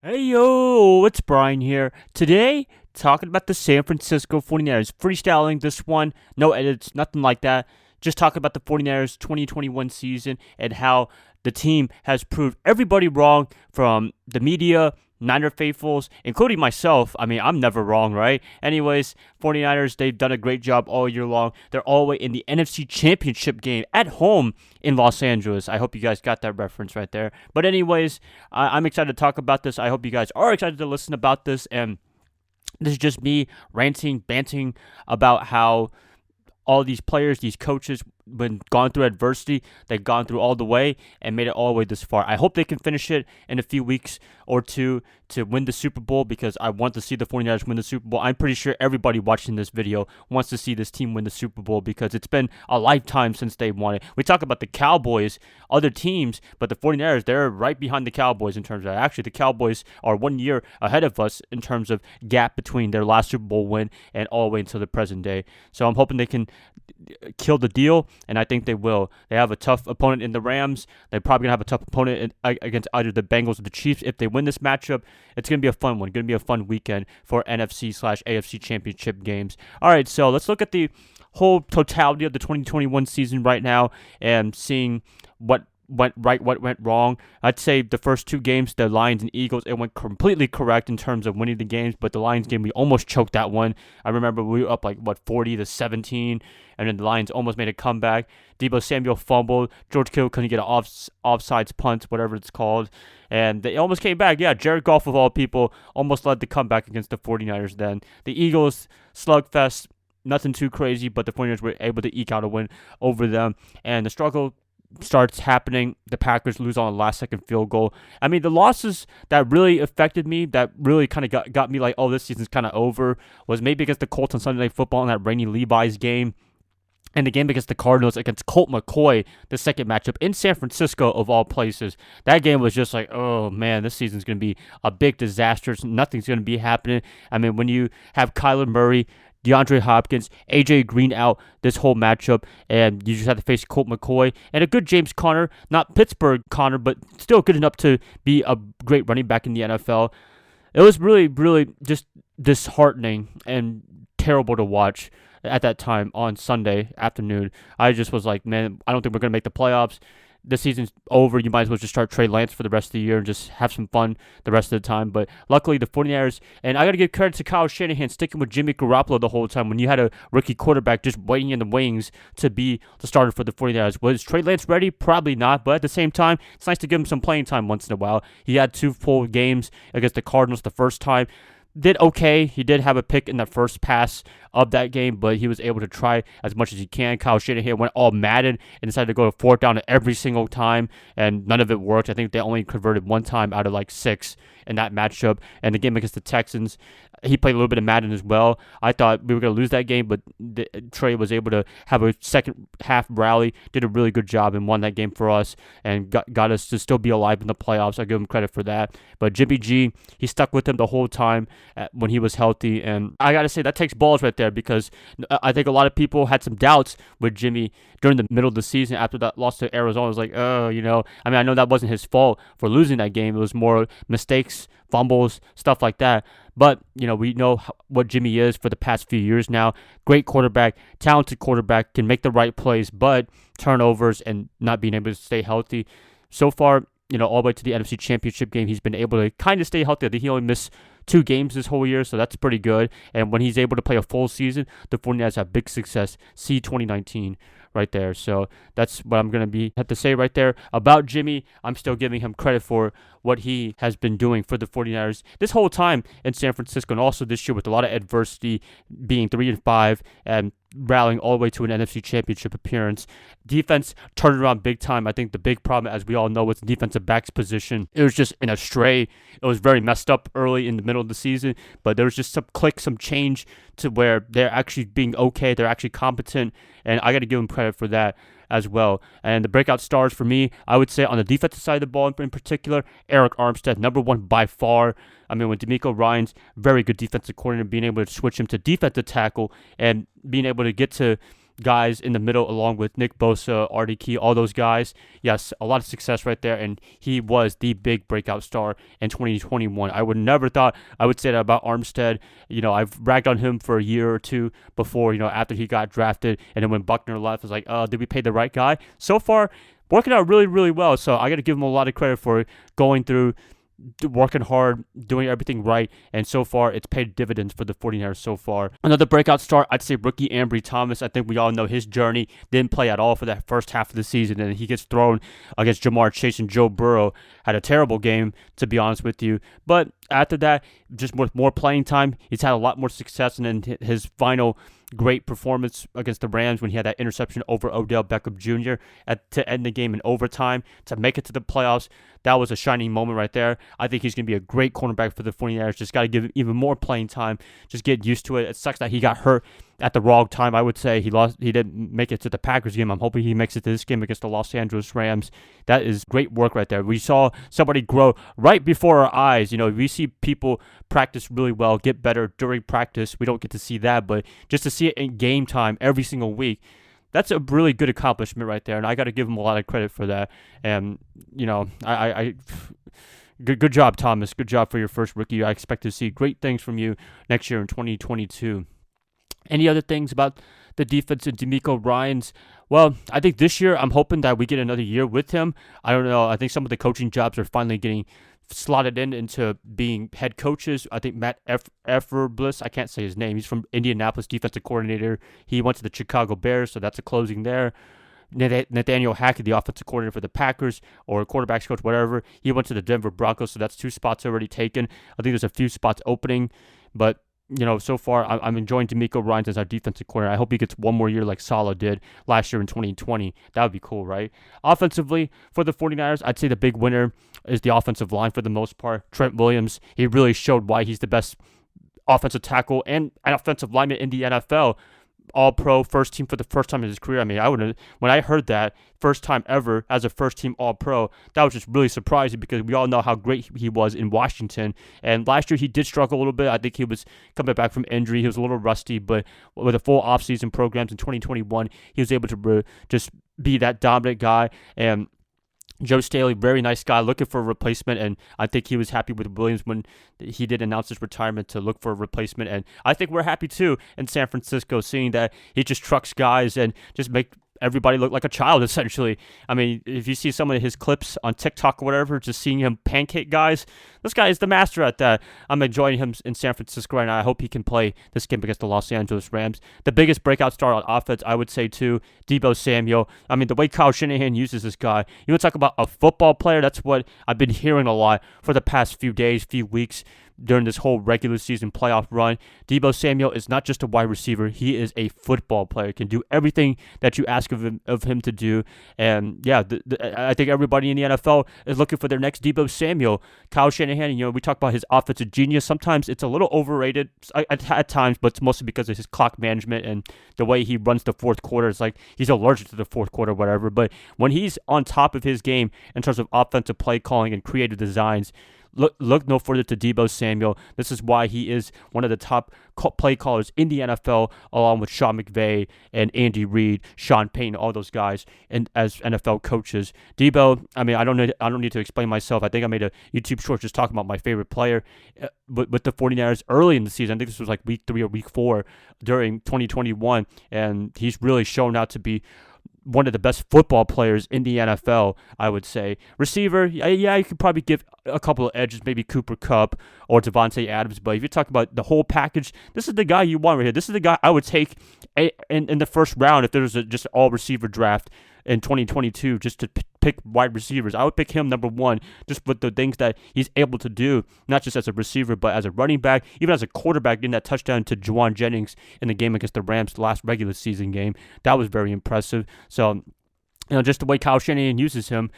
Hey yo, it's Brian here. Today, talking about the San Francisco 49ers. Freestyling this one, no edits, nothing like that. Just talking about the 49ers 2021 season and how the team has proved everybody wrong, from the media, Niner faithfuls, including myself. I mean, I'm never wrong, right? Anyways, 49ers, they've done a great job all year long. They're all the way in the NFC Championship game at home in Los Angeles. I hope you guys got that reference right there. But anyways, I'm excited to talk about this. I hope you guys are excited to listen about this. And this is just me ranting, banting about how all these players, these coaches, when gone through adversity, they've gone through all the way and made it all the way this far. I hope they can finish it in a few weeks or two to win the Super Bowl, because I want to see the 49ers win the Super Bowl. I'm pretty sure everybody watching this video wants to see this team win the Super Bowl, because it's been a lifetime since they won it. We talk about the Cowboys, other teams, but the 49ers, they're right behind the Cowboys in terms of that. Actually, the Cowboys are 1 year ahead of us in terms of gap between their last Super Bowl win and all the way until the present day. So I'm hoping they can kill the deal, and I think they will. They have a tough opponent in the Rams. They're probably going to have a tough opponent against either the Bengals or the Chiefs. If they win this matchup, it's going to be a fun one. Going to be a fun weekend for NFC/AFC Championship games. All right, so let's look at the whole totality of the 2021 season right now and seeing what went right, what went wrong. I'd say the first two games, the Lions and Eagles, it went completely correct in terms of winning the games, but the Lions game, we almost choked that one. I remember we were up 40-17, and then the Lions almost made a comeback. Deebo Samuel fumbled. George Kittle couldn't get an offsides punt, whatever it's called, and they almost came back. Yeah, Jared Goff, of all people, almost led the comeback against the 49ers then. The Eagles, slugfest, nothing too crazy, but the 49ers were able to eke out a win over them, and the struggle starts happening. The Packers lose on a last-second field goal. I mean, the losses that really affected me, that really kind of got me like, oh, this season's kind of over, was maybe against the Colts on Sunday Night Football in that rainy Levi's game, and the game against the Cardinals against Colt McCoy, the second matchup in San Francisco, of all places. That game was just like, oh man, this season's going to be a big disaster. Nothing's going to be happening. I mean, when you have Kyler Murray, DeAndre Hopkins, AJ Green out this whole matchup, and you just have to face Colt McCoy and a good James Conner, not Pittsburgh Conner, but still good enough to be a great running back in the NFL. It was really, really just disheartening and terrible to watch at that time on Sunday afternoon. I just was like, man, I don't think we're going to make the playoffs. The season's over. You might as well just start Trey Lance for the rest of the year and just have some fun the rest of the time. But luckily, the 49ers, and I got to give credit to Kyle Shanahan sticking with Jimmy Garoppolo the whole time when you had a rookie quarterback just waiting in the wings to be the starter for the 49ers. Was Trey Lance ready? Probably not. But at the same time, it's nice to give him some playing time once in a while. He had two full games against the Cardinals the first time. Did okay. He did have a pick in the first pass of that game, but he was able to try as much as he can. Kyle Shanahan went all Madden and decided to go to fourth down every single time, and none of it worked. I think they only converted one time out of like six in that matchup. And the game against the Texans, he played a little bit of Madden as well. I thought we were going to lose that game, but Trey was able to have a second half rally, did a really good job, and won that game for us, and got us to still be alive in the playoffs. I give him credit for that. But Jimmy G, he stuck with him the whole time when he was healthy, and I got to say, that takes balls right there, because I think a lot of people had some doubts with Jimmy during the middle of the season after that loss to Arizona. It was like, I mean, I know that wasn't his fault for losing that game. It was more mistakes, fumbles, stuff like that. But, we know what Jimmy is for the past few years now. Great quarterback, talented quarterback, can make the right plays, but turnovers and not being able to stay healthy. So far, all the way to the NFC Championship game, he's been able to kind of stay healthy. I think he only missed 2 games this whole year, so that's pretty good. And when he's able to play a full season, the 49ers have big success. See 2019 right there. So that's what I'm going to have to say right there about Jimmy. I'm still giving him credit for what he has been doing for the 49ers this whole time in San Francisco, and also this year with a lot of adversity, being 3-5 and rallying all the way to an NFC Championship appearance. Defense turned around big time. I think the big problem, as we all know, was the defensive backs position. It was just in a stray. It was very messed up early in the middle of the season, but there was just some click, some change to where they're actually being okay. They're actually competent, and I got to give them credit for that as well. And the breakout stars for me, I would say on the defensive side of the ball in particular, Eric Armstead, number one by far. I mean, when DeMeco Ryans, very good defensive coordinator, being able to switch him to defensive tackle and being able to get to guys in the middle, along with Nick Bosa, Artie Key, all those guys. Yes, a lot of success right there, and he was the big breakout star in 2021. I would never thought I would say that about Armstead. I've ragged on him for a year or two before, after he got drafted, and then when Buckner left, I was like, did we pay the right guy? So far, working out really, really well, so I got to give him a lot of credit for going through, working hard, doing everything right, and so far it's paid dividends for the 49ers so far. Another breakout star, I'd say rookie Ambry Thomas. I think we all know his journey. Didn't play at all for that first half of the season, and he gets thrown against Jamar Chase and Joe Burrow. Had a terrible game, to be honest with you. But after that, just with more playing time, he's had a lot more success, and then his final great performance against the Rams when he had that interception over Odell Beckham Jr. To end the game in overtime, to make it to the playoffs. That was a shining moment right there. I think he's going to be a great cornerback for the 49ers. Just got to give him even more playing time. Just get used to it. It sucks that he got hurt at the wrong time. I would say he didn't make it to the Packers game. I'm hoping he makes it to this game against the Los Angeles Rams. That is great work right there. We saw somebody grow right before our eyes. We see people practice really well, get better during practice. We don't get to see that, but just to see it in game time every single week, that's a really good accomplishment right there, and I got to give him a lot of credit for that. And good job, Thomas. Good job for your first rookie. I expect to see great things from you next year in 2022. Any other things about the defense and DeMeco Ryans? Well, I think this year I'm hoping that we get another year with him. I don't know. I think some of the coaching jobs are finally getting slotted into being head coaches. I think Matt Eberflus, I can't say his name. He's from Indianapolis, defensive coordinator. He went to the Chicago Bears, so that's a closing there. Nathaniel Hackett, the offensive coordinator for the Packers, or quarterbacks coach, whatever. He went to the Denver Broncos, so that's 2 spots already taken. I think there's a few spots opening, but so far, I'm enjoying DeMeco Ryans as our defensive coordinator. I hope he gets one more year like Saleh did last year in 2020. That would be cool, right? Offensively, for the 49ers, I'd say the big winner is the offensive line for the most part. Trent Williams, he really showed why he's the best offensive tackle and offensive lineman in the NFL. All-Pro, first team for the first time in his career. I mean, when I heard that, first time ever as a first-team All-Pro, that was just really surprising because we all know how great he was in Washington. And last year, he did struggle a little bit. I think he was coming back from injury. He was a little rusty, but with a full offseason programs in 2021, he was able to just be that dominant guy. And Joe Staley, very nice guy, looking for a replacement, and I think he was happy with Williams when he did announce his retirement to look for a replacement, and I think we're happy too in San Francisco, seeing that he just trucks guys and just make everybody look like a child, essentially. I mean, if you see some of his clips on TikTok or whatever, just seeing him pancake guys, this guy is the master at that. I'm enjoying him in San Francisco right now. I hope he can play this game against the Los Angeles Rams. The biggest breakout star on offense, I would say, too, Deebo Samuel. I mean, the way Kyle Shanahan uses this guy, you want to talk about a football player? That's what I've been hearing a lot for the past few days, few weeks, during this whole regular season playoff run. Deebo Samuel is not just a wide receiver. He is a football player. Can do everything that you ask of him to do. And yeah, I think everybody in the NFL is looking for their next Deebo Samuel. Kyle Shanahan, we talk about his offensive genius. Sometimes it's a little overrated at times, but it's mostly because of his clock management and the way he runs the fourth quarter. It's like he's allergic to the fourth quarter, whatever. But when he's on top of his game in terms of offensive play calling and creative designs, Look no further to Deebo Samuel. This is why he is one of the top play callers in the NFL, along with Sean McVay and Andy Reid, Sean Payton, all those guys, and as NFL coaches. Deebo, I mean, I don't need to explain myself. I think I made a YouTube short just talking about my favorite player with the 49ers early in the season. I think this was like week 3 or week 4 during 2021, and he's really shown out to be one of the best football players in the NFL, I would say. Receiver, yeah, you could probably give a couple of edges, maybe Cooper Kupp or Devontae Adams, but if you're talking about the whole package, this is the guy you want right here. This is the guy I would take in the first round if there was just an all-receiver draft in 2022 just to pick wide receivers. I would pick him number 1 just with the things that he's able to do, not just as a receiver, but as a running back, even as a quarterback, getting that touchdown to Juwan Jennings in the game against the Rams, the last regular season game. That was very impressive. So, just the way Kyle Shanahan uses him,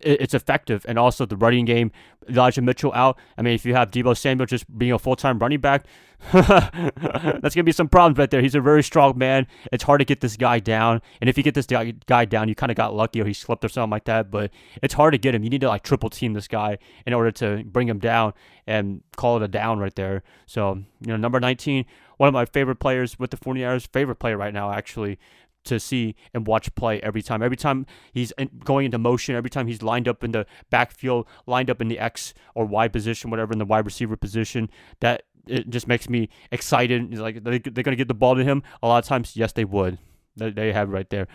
it's effective. And also the running game, Elijah Mitchell out. I mean, if you have Deebo Samuel just being a full-time running back, that's going to be some problems right there. He's a very strong man. It's hard to get this guy down. And if you get this guy down, you kind of got lucky or he slipped or something like that. But it's hard to get him. You need to like triple team this guy in order to bring him down and call it a down right there. So, number 19, one of my favorite players with the 49ers, favorite player right now, actually, to see and watch play every time. Every time he's going into motion, every time he's lined up in the backfield, lined up in the X or Y position, whatever, in the wide receiver position, that it just makes me excited. It's like they're going to get the ball to him. A lot of times, yes, they would. They have right there.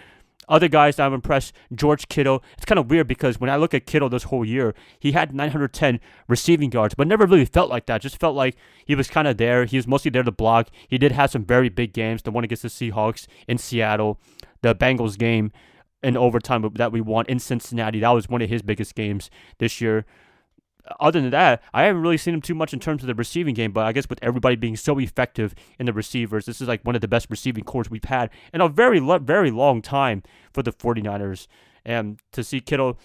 Other guys that I'm impressed, George Kittle. It's kind of weird because when I look at Kittle this whole year, he had 910 receiving yards, but never really felt like that. Just felt like he was kind of there. He was mostly there to block. He did have some very big games. The one against the Seahawks in Seattle, the Bengals game in overtime that we won in Cincinnati. That was one of his biggest games this year. Other than that, I haven't really seen him too much in terms of the receiving game, but I guess with everybody being so effective in the receivers, this is like one of the best receiving corps we've had in a very, very long time for the 49ers. And to see Kittle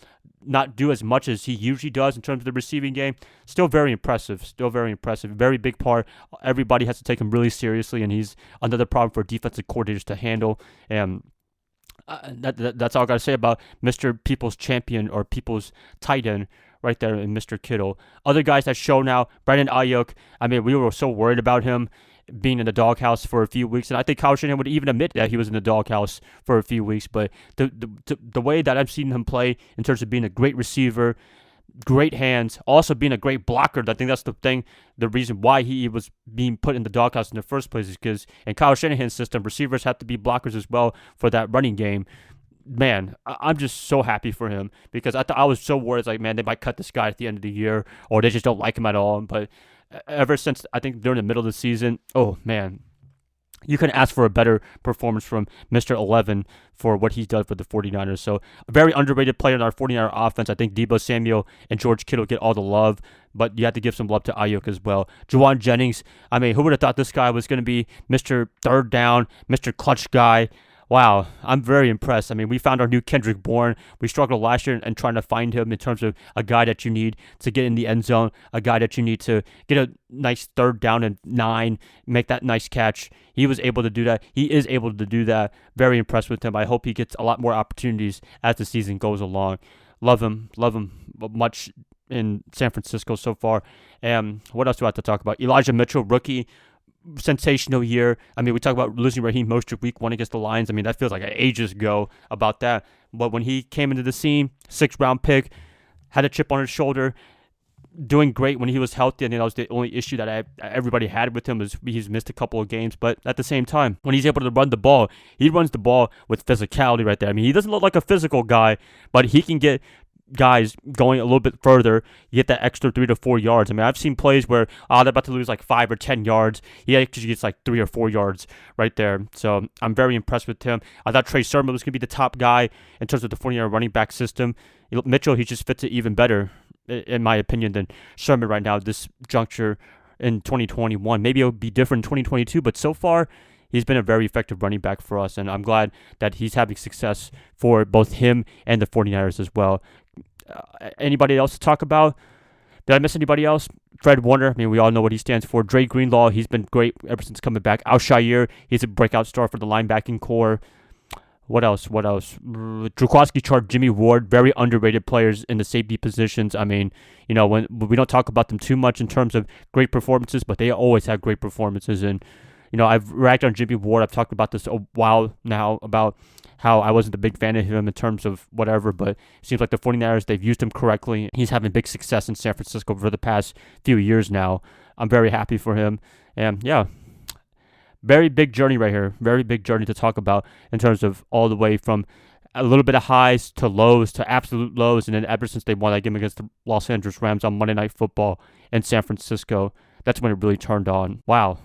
not do as much as he usually does in terms of the receiving game, still very impressive. Very big part. Everybody has to take him really seriously, and he's another problem for defensive coordinators to handle. And that's all I got to say about Mr. People's Champion or People's tight end right there in Mr. Kittle. Other guys that show now, Brandon Ayoke. I mean, we were so worried about him being in the doghouse for a few weeks, and I think Kyle Shanahan would even admit that he was in the doghouse for a few weeks. But the way that I've seen him play in terms of being a great receiver, great hands, also being a great blocker, I think that's the reason why he was being put in the doghouse in the first place is because in Kyle Shanahan's system, receivers have to be blockers as well for that running game. Man, I'm just so happy for him because I was so worried, like, man, they might cut this guy at the end of the year or they just don't like him at all. But ever since, I think, during the middle of the season, oh, man, you couldn't ask for a better performance from Mr. 11 for what he's done for the 49ers. So a very underrated player in our 49er offense. I think Deebo Samuel and George Kittle get all the love, but you have to give some love to Ayoke as well. Juwan Jennings, I mean, who would have thought this guy was going to be Mr. Third Down, Mr. Clutch guy? Wow, I'm very impressed. I mean, we found our new Kendrick Bourne. We struggled last year and trying to find him in terms of a guy that you need to get in the end zone, a guy that you need to get a nice 3rd down and 9, make that nice catch. He was able to do that. He is able to do that. Very impressed with him. I hope he gets a lot more opportunities as the season goes along. Love him much in San Francisco so far. And what else do I have to talk about? Elijah Mitchell, rookie. Sensational year. I mean, we talk about losing Raheem Mostert week 1 against the Lions. I mean, that feels like ages ago about that. But when he came into the scene, 6th-round pick, had a chip on his shoulder, doing great when he was healthy. I think that was the only issue that everybody had with him was he's missed a couple of games. But at the same time, when he's able to run the ball, he runs the ball with physicality right there. I mean, he doesn't look like a physical guy, but he can get guys going a little bit further, you get that extra 3 to 4 yards. I mean, I've seen plays where they're about to lose like 5 or 10 yards. He actually gets like 3 or 4 yards right there. So I'm very impressed with him. I thought Trey Sermon was going to be the top guy in terms of the 49er running back system. Mitchell, he just fits it even better, in my opinion, than Sermon right now at this juncture in 2021. Maybe it'll be different in 2022, but so far, he's been a very effective running back for us, and I'm glad that he's having success for both him and the 49ers as well. Anybody else to talk about? Did I miss anybody else? Fred Warner, I mean, we all know what he stands for. Dre Greenlaw, he's been great ever since coming back. Al-Shaair, he's a breakout star for the linebacking core. What else? Drukowski Chart, Jimmy Ward, very underrated players in the safety positions. I mean, when we don't talk about them too much in terms of great performances, but they always have great performances. And, I've ragged on Jimmy Ward. I've talked about this a while now about how I wasn't a big fan of him in terms of whatever, but it seems like the 49ers, they've used him correctly. He's having big success in San Francisco for the past few years now. I'm very happy for him. And, yeah, very big journey right here. Very big journey to talk about in terms of all the way from a little bit of highs to lows to absolute lows. And then ever since they won that game against the Los Angeles Rams on Monday Night Football in San Francisco, that's when it really turned on. Wow.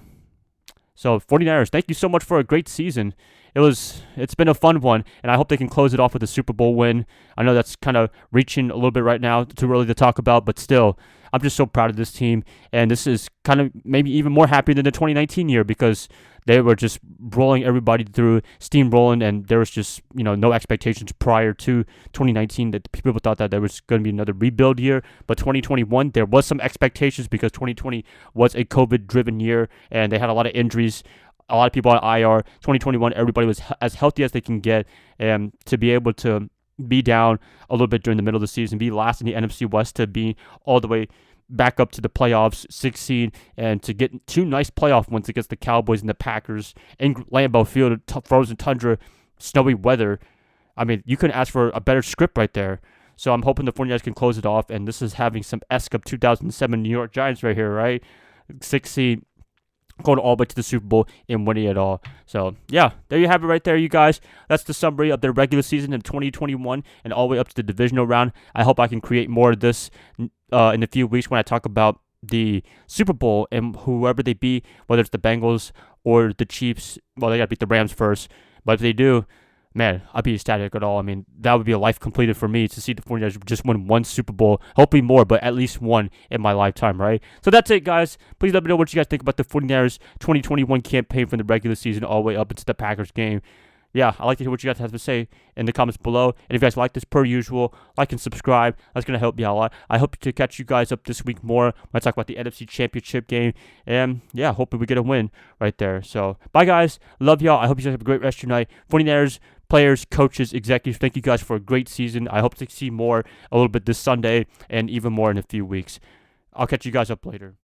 So 49ers, thank you so much for a great season. It's been a fun one, and I hope they can close it off with a Super Bowl win. I know that's kind of reaching a little bit right now, too early to talk about, but still, I'm just so proud of this team, and this is kind of maybe even more happy than the 2019 year because They were just rolling everybody through, steamrolling, and there was just, no expectations prior to 2019 that people thought that there was going to be another rebuild year. But 2021, there was some expectations because 2020 was a COVID-driven year, and they had a lot of injuries, a lot of people on IR. 2021, everybody was as healthy as they can get, and to be able to be down a little bit during the middle of the season, be last in the NFC West, to be all the way back up to the playoffs, 6 seed, and to get 2 nice playoff wins against the Cowboys and the Packers in Lambeau Field, frozen tundra, snowy weather. I mean, you couldn't ask for a better script right there. So I'm hoping the 49ers can close it off, and this is having some esque of 2007 New York Giants right here, right? 6 seed, going all the way to the Super Bowl and winning it all. So, yeah, there you have it right there, you guys. That's the summary of their regular season in 2021 and all the way up to the divisional round. I hope I can create more of this in a few weeks when I talk about the Super Bowl and whoever they beat, whether it's the Bengals or the Chiefs. Well, they got to beat the Rams first. But if they do, man, I'd be ecstatic at all. I mean, that would be a life completed for me to see the 49ers just win 1 Super Bowl. Hopefully more, but at least 1 in my lifetime, right? So that's it, guys. Please let me know what you guys think about the 49ers 2021 campaign from the regular season all the way up into the Packers game. Yeah, I'd like to hear what you guys have to say in the comments below. And if you guys like this, per usual, like and subscribe. That's going to help me out a lot. I hope to catch you guys up this week more when I talk about the NFC Championship game. And, yeah, hopefully we get a win right there. So, bye, guys. Love y'all. I hope you guys have a great rest of your night. 49ers, players, coaches, executives, thank you guys for a great season. I hope to see more a little bit this Sunday and even more in a few weeks. I'll catch you guys up later.